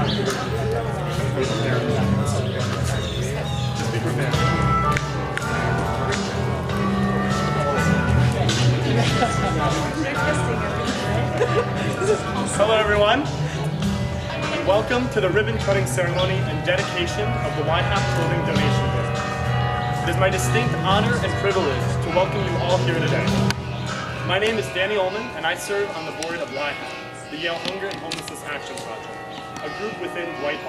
Just be prepared. Hello everyone, and welcome to the ribbon cutting ceremony and dedication of the YHHAP clothing donation bin. It is my distinct honor and privilege to welcome you all here today. My name is Danny Ullman, and I serve on the board of YHHAP, the Yale Hunger and Homelessness Action Project, a group within Dwight.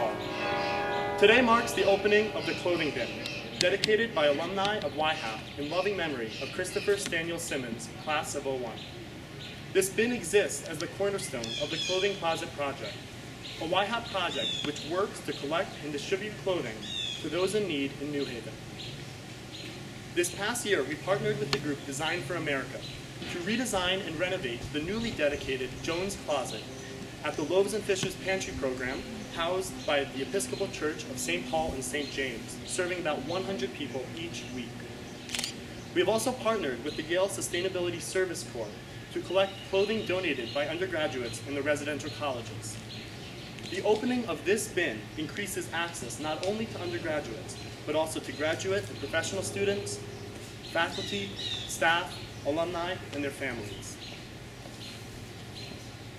Today marks the opening of the clothing bin, dedicated by alumni of YHHAP in loving memory of Christopher Staniel Simmons, class of '01. This bin exists as the cornerstone of the Clothing Closet Project, a YHHAP project which works to collect and distribute clothing to those in need in New Haven. This past year, we partnered with the group Design for America to redesign and renovate the newly dedicated Jones Closet at the Loaves and Fishes Pantry program housed by the Episcopal Church of St. Paul and St. James, serving about 100 people each week. We have also partnered with the Yale Sustainability Service Corps to collect clothing donated by undergraduates in the residential colleges. The opening of this bin increases access not only to undergraduates, but also to graduate and professional students, faculty, staff, alumni, and their families.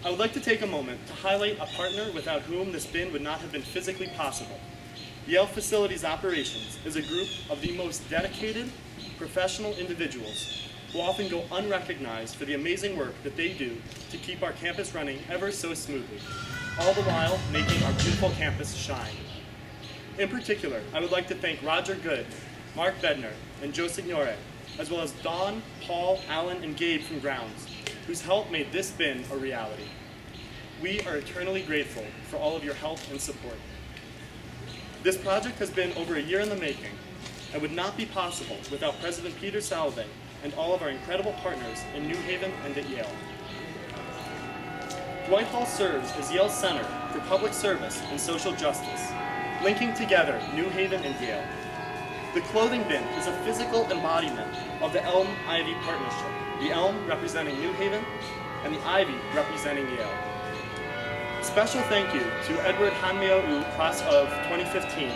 I would like to take a moment to highlight a partner without whom this bin would not have been physically possible. Yale Facilities Operations is a group of the most dedicated, professional individuals who often go unrecognized for the amazing work that they do to keep our campus running ever so smoothly, all the while making our beautiful campus shine. In particular, I would like to thank Roger Good, Mark Bedner, and Joe Signore, as well as Dawn, Paul, Alan, and Gabe from Grounds, whose help made this bin a reality. We are eternally grateful for all of your help and support. This project has been over a year in the making and would not be possible without President Peter Salve and all of our incredible partners in New Haven and at Yale. Dwight Hall serves as Yale's Center for Public Service and Social Justice, linking together New Haven and Yale. The clothing bin is a physical embodiment of the Elm-Ivy partnership, the elm representing New Haven and the ivy representing Yale. Special thank you to Edward Hanmeou, class of 2015,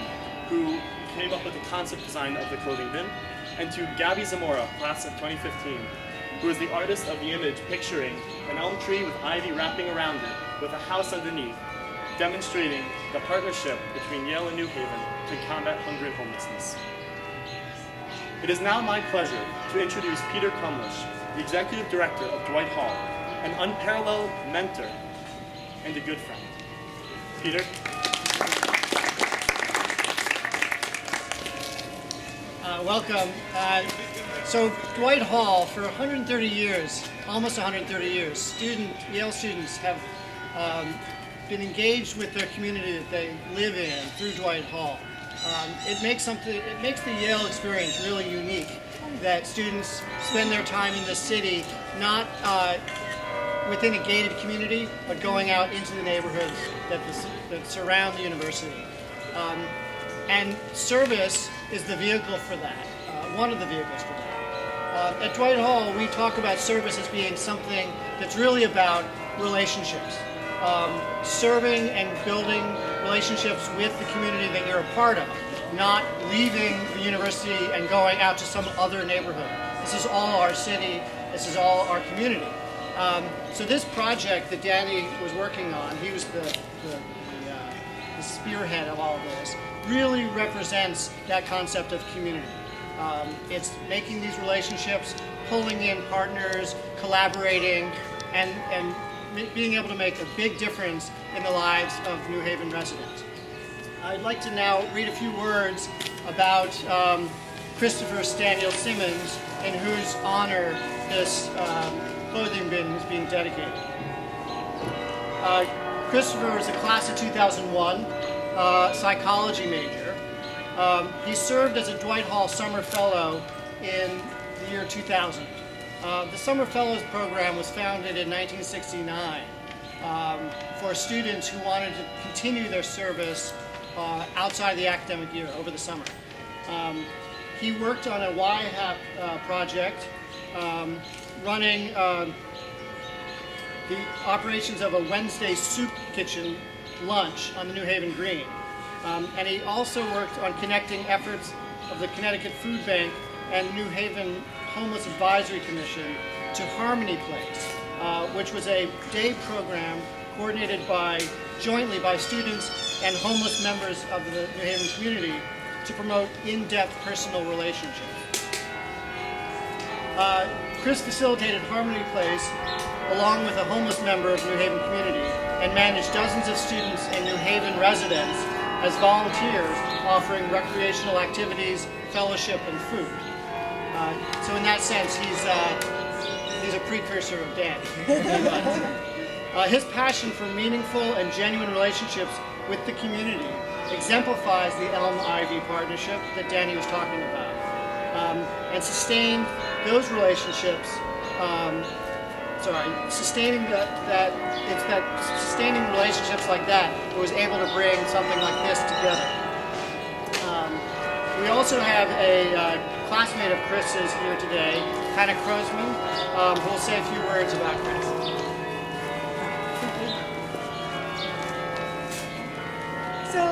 who came up with the concept design of the clothing bin, and to Gabby Zamora, class of 2015, who is the artist of the image picturing an elm tree with ivy wrapping around it with a house underneath, demonstrating the partnership between Yale and New Haven to combat hunger and homelessness. It is now my pleasure to introduce Peter Kumlish, the Executive Director of Dwight Hall, an unparalleled mentor and a good friend. Peter. Welcome. So Dwight Hall, for 130 years, almost 130 years, Yale students have been engaged with their community that they live in through Dwight Hall. It makes the Yale experience really unique, that students spend their time in the city, not within a gated community, but going out into the neighborhoods that surround the university. And service is the vehicle for that, one of the vehicles for that. At Dwight Hall, we talk about service as being something that's really about relationships. Serving and building relationships with the community that you're a part of, not leaving the university and going out to some other neighborhood. This is all our city, this is all our community. So this project that Danny was working on, he was the spearhead of all of this, really represents that concept of community. It's making these relationships, pulling in partners, collaborating, and being able to make a big difference in the lives of New Haven residents. I'd like to now read a few words about Christopher Staniel Simmons, in whose honor this clothing bin is being dedicated. Christopher is a class of 2001, psychology major. He served as a Dwight Hall Summer Fellow in the year 2000. The Summer Fellows program was founded in 1969 for students who wanted to continue their service outside the academic year, over the summer. He worked on a YHHAP project, running the operations of a Wednesday soup kitchen lunch on the New Haven Green. And he also worked on connecting efforts of the Connecticut Food Bank and New Haven Homeless Advisory Commission to Harmony Place, which was a day program coordinated jointly by students and homeless members of the New Haven community to promote in-depth personal relationships. Chris facilitated Harmony Place along with a homeless member of the New Haven community and managed dozens of students and New Haven residents as volunteers offering recreational activities, fellowship, and food. So in that sense, he's a precursor of Dan. His passion for meaningful and genuine relationships with the community exemplifies the Elm-Ivy partnership that Danny was talking about, and sustained those relationships. Sustaining sustaining relationships like that was able to bring something like this together. We also have a classmate of Chris's here today, Hannah Crosman, who will say a few words about Chris. So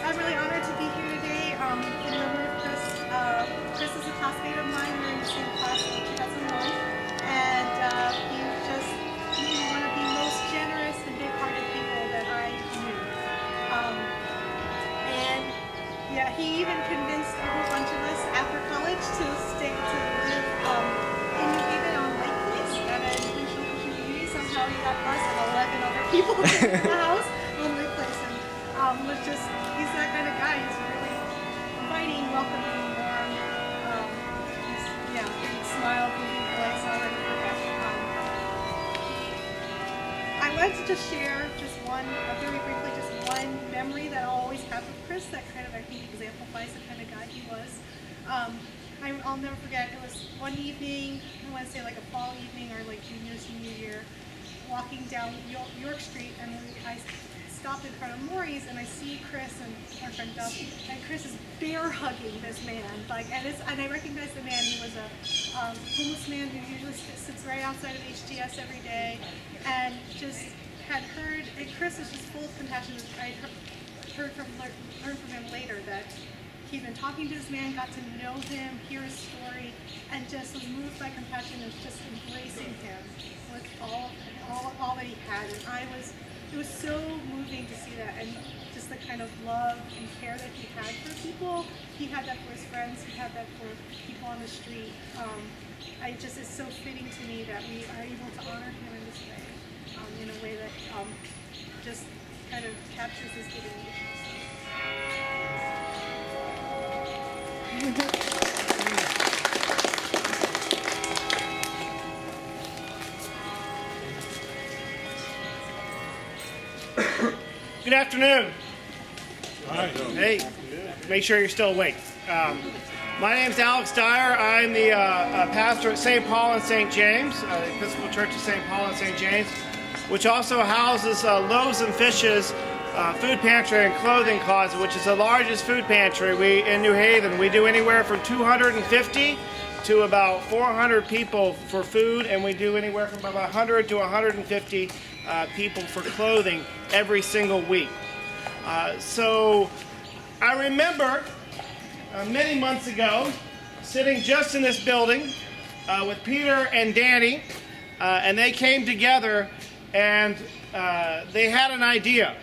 I'm really honored to be here today in memory of Chris. Chris is a classmate of mine. We're in the same class in 2001, and he's just one of the most generous and big-hearted people that I knew. And yeah, he even convinced a whole bunch of us after college to stay to live in New Haven on Lake Place at an inclusional Christian community. Somehow he got us and 11 other people in the house on Lake Place, and he's that kind of guy. He's really inviting, welcoming, warm. Big smile, big voice, all that perfect. I wanted to just share very briefly, just one memory that I'll always have of Chris that kind of, I think, exemplifies the kind of guy he was. I'll never forget, it was one evening, I want to say like a fall evening or like junior, senior year, walking down York Street, and I stopped in front of Maury's and I see Chris and our friend Duff, and Chris is bear hugging this man, and I recognized the man. He was a homeless man who usually sits right outside of HTS every day, and just had heard, and Chris is just full of compassion. I heard from him later that he'd been talking to this man, got to know him, hear his story, and just was moved by compassion and just embracing him with all that he had. And it was so moving to see that, and just the kind of love and care that he had for people. He had that for his friends, he had that for people on the street. It's so fitting to me that we are able to honor him in this way, in a way that just kind of captures his giving nature. Good afternoon. Hi. Hey, make sure you're still awake. My name's Alex Dyer. I'm the pastor at St. Paul and St. James, the Episcopal Church of St. Paul and St. James, which also houses Loaves and Fishes food pantry and clothing closet, which is the largest food pantry in New Haven. We do anywhere from 250 to about 400 people for food, and we do anywhere from about 100 to 150 people for clothing every single week. So I remember many months ago sitting just in this building with Peter and Danny, and they came together and they had an idea.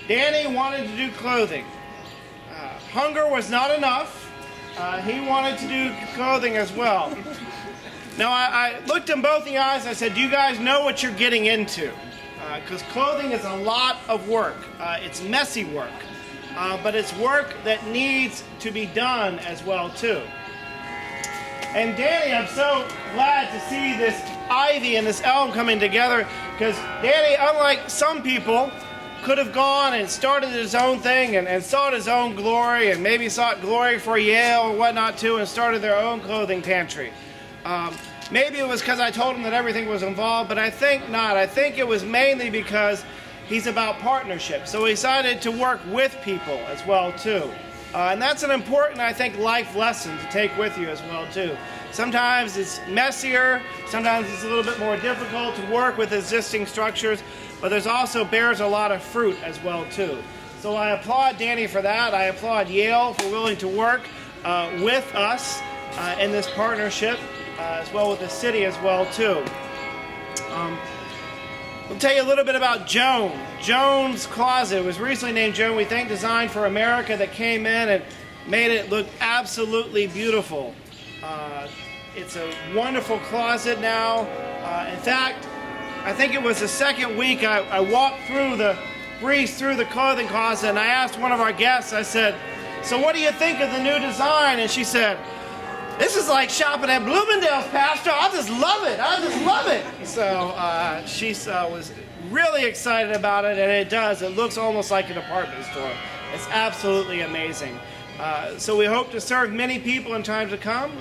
Danny wanted to do clothing. Hunger was not enough. He wanted to do clothing as well. Now, I looked them both in the eyes and I said, do you guys know what you're getting into? Because clothing is a lot of work. It's messy work, but it's work that needs to be done as well, too. And Danny, I'm so glad to see this ivy and this elm coming together, because Danny, unlike some people, could have gone and started his own thing and sought his own glory, and maybe sought glory for Yale or whatnot too, and started their own clothing pantry. Maybe it was because I told him that everything was involved, but I think not. I think it was mainly because he's about partnership. So he decided to work with people as well too. And that's an important, I think, life lesson to take with you as well too. Sometimes it's messier, sometimes it's a little bit more difficult to work with existing structures, but there's also bears a lot of fruit as well too. So I applaud Danny for that. I applaud Yale for willing to work with us in this partnership, as well with the city as well too. I'll tell you a little bit about Joan. Joan's Closet was recently named Joan, we think, Design for America, that came in and made it look absolutely beautiful. It's a wonderful closet now. In fact, I think it was the second week I walked breezed through the clothing closet, and I asked one of our guests, I said, so what do you think of the new design? And she said, this is like shopping at Bloomingdale's, Pastor. I just love it. So she was really excited about it, and it does. It looks almost like a department store. It's absolutely amazing. So we hope to serve many people in time to come.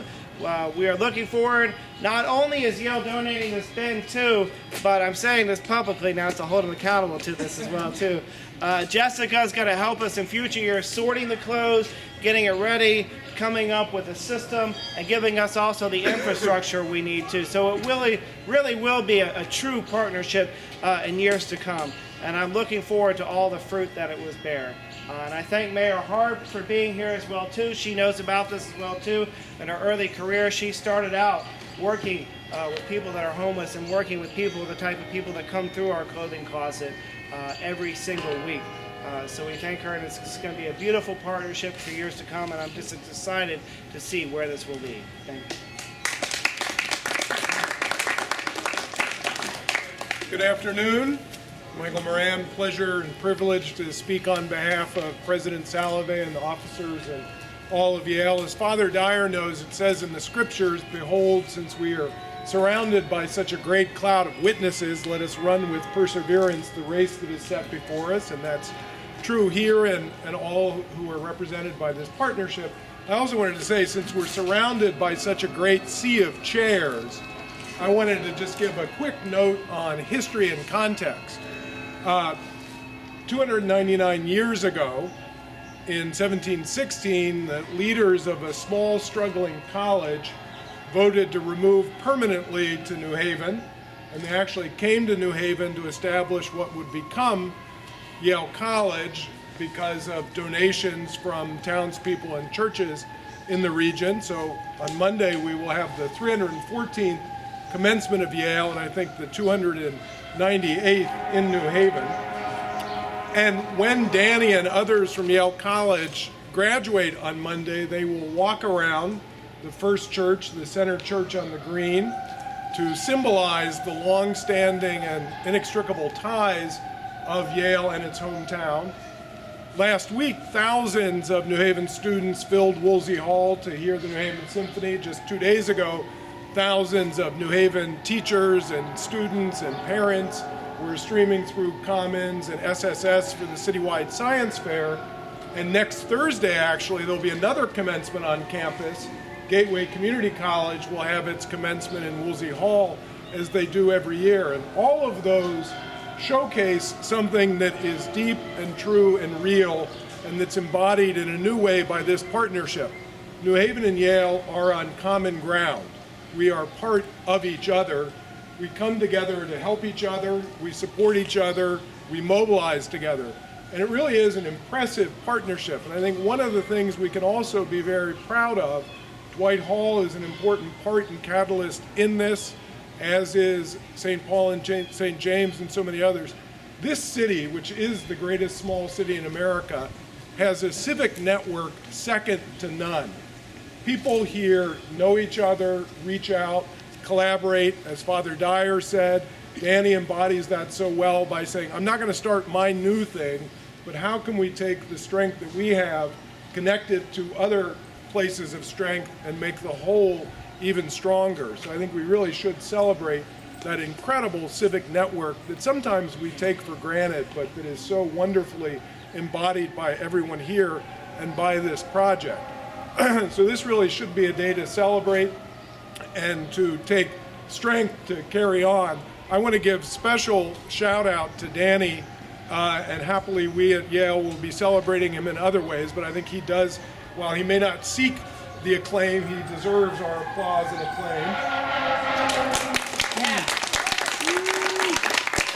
We are looking forward. Not only is Yale donating this bin too, but I'm saying this publicly now to hold them accountable to this as well too. Jessica's going to help us in future years sorting the clothes, getting it ready, coming up with a system, and giving us also the infrastructure we need to. So it really will be a true partnership in years to come. And I'm looking forward to all the fruit that it was bear. And I thank Mayor Harp for being here as well too. She knows about this as well too. In her early career, she started out working with people that are homeless and working with the type of people that come through our clothing closet every single week. So we thank her, and it's going to be a beautiful partnership for years to come, and I'm just excited to see where this will lead. Thank you. Good afternoon. Michael Moran, pleasure and privilege to speak on behalf of President Salovey and the officers and all of Yale. As Father Dyer knows, it says in the scriptures, behold, since we are surrounded by such a great cloud of witnesses, let us run with perseverance the race that is set before us. And that's true here and all who are represented by this partnership. I also wanted to say, since we're surrounded by such a great sea of chairs, I wanted to just give a quick note on history and context. 299 years ago, in 1716, the leaders of a small struggling college voted to remove permanently to New Haven, and they actually came to New Haven to establish what would become Yale College because of donations from townspeople and churches in the region. So on Monday we will have the 314th commencement of Yale, and I think the 298th in New Haven. And when Danny and others from Yale College graduate on Monday, they will walk around the first church, the center church on the green, to symbolize the long-standing and inextricable ties of Yale and its hometown. Last week, thousands of New Haven students filled Woolsey Hall to hear the New Haven Symphony. Just 2 days ago, thousands of New Haven teachers and students and parents were streaming through Commons and SSS for the citywide science fair. And next Thursday, actually, there'll be another commencement on campus. Gateway Community College will have its commencement in Woolsey Hall, as they do every year. And all of those showcase something that is deep and true and real, and that's embodied in a new way by this partnership. New Haven and Yale are on common ground. We are part of each other. We come together to help each other. We support each other. We mobilize together. And it really is an impressive partnership. And I think one of the things we can also be very proud of, Dwight Hall is an important part and catalyst in this, as is St. Paul and St. James and so many others. This city, which is the greatest small city in America, has a civic network second to none. People here know each other, reach out, collaborate. As Father Dyer said, Danny embodies that so well by saying, I'm not going to start my new thing, but how can we take the strength that we have, connect it to other places of strength, and make the whole even stronger. So I think we really should celebrate that incredible civic network that sometimes we take for granted, but that is so wonderfully embodied by everyone here and by this project. So this really should be a day to celebrate and to take strength to carry on. I want to give special shout out to Danny, and happily we at Yale will be celebrating him in other ways, but I think he does, while he may not seek the acclaim, he deserves our applause and acclaim. Yeah.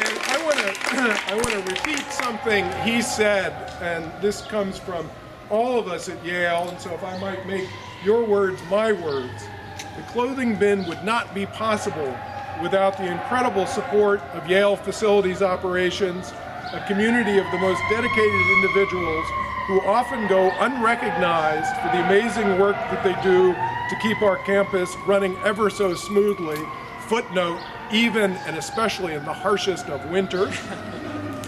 And I want to I want to repeat something he said, and this comes from all of us at Yale, and so if I might make your words my words. The clothing bin would not be possible without the incredible support of Yale Facilities Operations, a community of the most dedicated individuals who often go unrecognized for the amazing work that they do to keep our campus running ever so smoothly. Footnote, even and especially in the harshest of winters,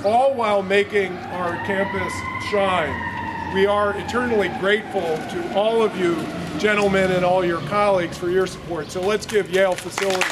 all while making our campus shine. We are eternally grateful to all of you gentlemen and all your colleagues for your support. So let's give Yale Facilities.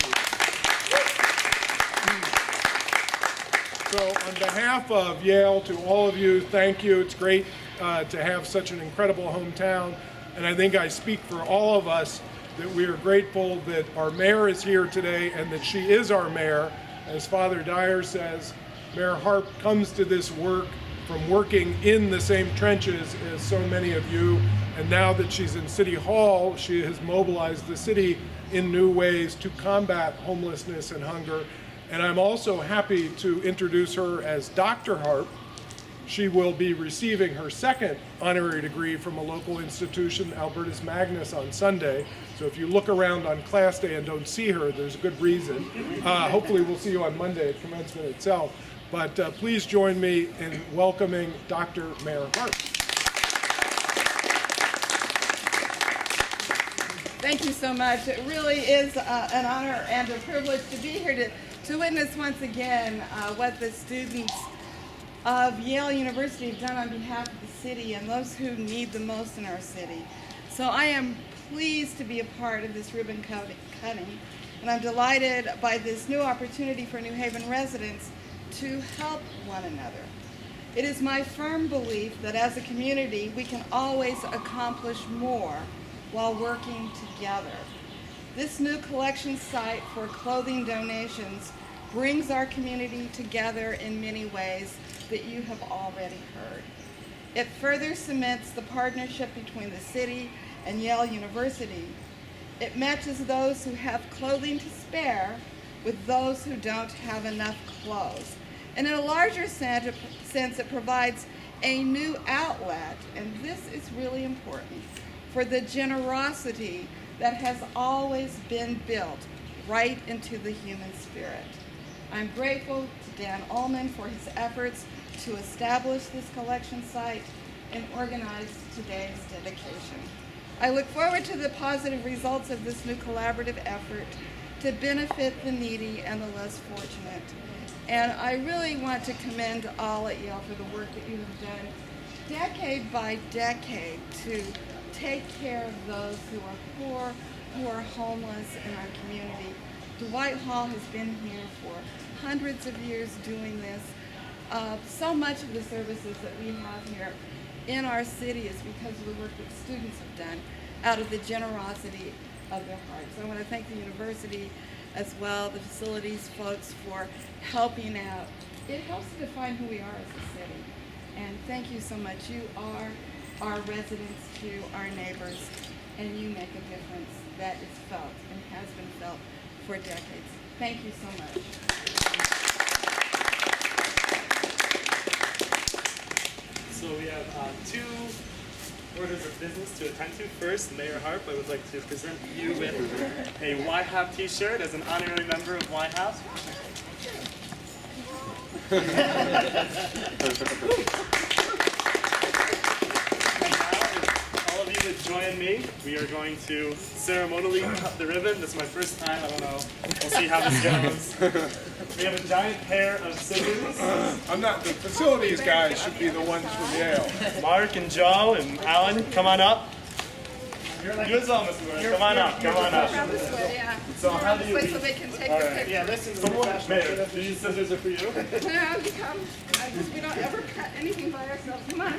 So on behalf of Yale, to all of you, thank you. It's great to have such an incredible hometown. And I think I speak for all of us that we are grateful that our mayor is here today and that she is our mayor. As Father Dyer says, Mayor Harp comes to this work from working in the same trenches as so many of you. And now that she's in City Hall, she has mobilized the city in new ways to combat homelessness and hunger. And I'm also happy to introduce her as Dr. Harp. She will be receiving her second honorary degree from a local institution, Albertus Magnus, on Sunday. So if you look around on class day and don't see her, there's a good reason. Hopefully we'll see you on Monday at commencement itself. But please join me in welcoming Dr. Mayor Harp. Thank you so much. It really is an honor and a privilege to be here to witness once again what the students of Yale University have done on behalf of the city and those who need the most in our city. So I am pleased to be a part of this ribbon cutting, and I'm delighted by this new opportunity for New Haven residents to help one another. It is my firm belief that as a community, we can always accomplish more while working together. This new collection site for clothing donations brings our community together in many ways that you have already heard. It further cements the partnership between the city and Yale University. It matches those who have clothing to spare with those who don't have enough clothes. And in a larger sense, it provides a new outlet, and this is really important, for the generosity that has always been built right into the human spirit. I'm grateful to Dan Ullman for his efforts to establish this collection site and organize today's dedication. I look forward to the positive results of this new collaborative effort to benefit the needy and the less fortunate. And I really want to commend all at Yale for the work that you have done decade by decade to take care of those who are poor, who are homeless in our community. Dwight Hall has been here for hundreds of years doing this. So much of the services that we have here in our city is because of the work that students have done out of the generosity of their hearts. I want to thank the university as well, the facilities folks, for helping out. It helps to define who we are as a city. And thank you so much. You are our residents too, our neighbors, and you make a difference that is felt and has been felt for decades. Thank you so much. So we have two orders of business to attend to. First, Mayor Harp, I would like to present you with a YHHAP t-shirt as an honorary member of YHHAP. And now, if all of you would join me, we are going to ceremonially cut the ribbon. This is my first time, I don't know. We'll see how this goes. We have a giant pair of scissors. I'm not, the facilities guys should be the ones from Yale. Mark and Joe and Alan, come on up. You as well, Mr. Moore. Come on up, come on up. This way, yeah. So how do you... So they can take your picture. Yeah, this is Mayor, these scissors are for you. No, you come. We don't ever cut anything by ourselves. Come on.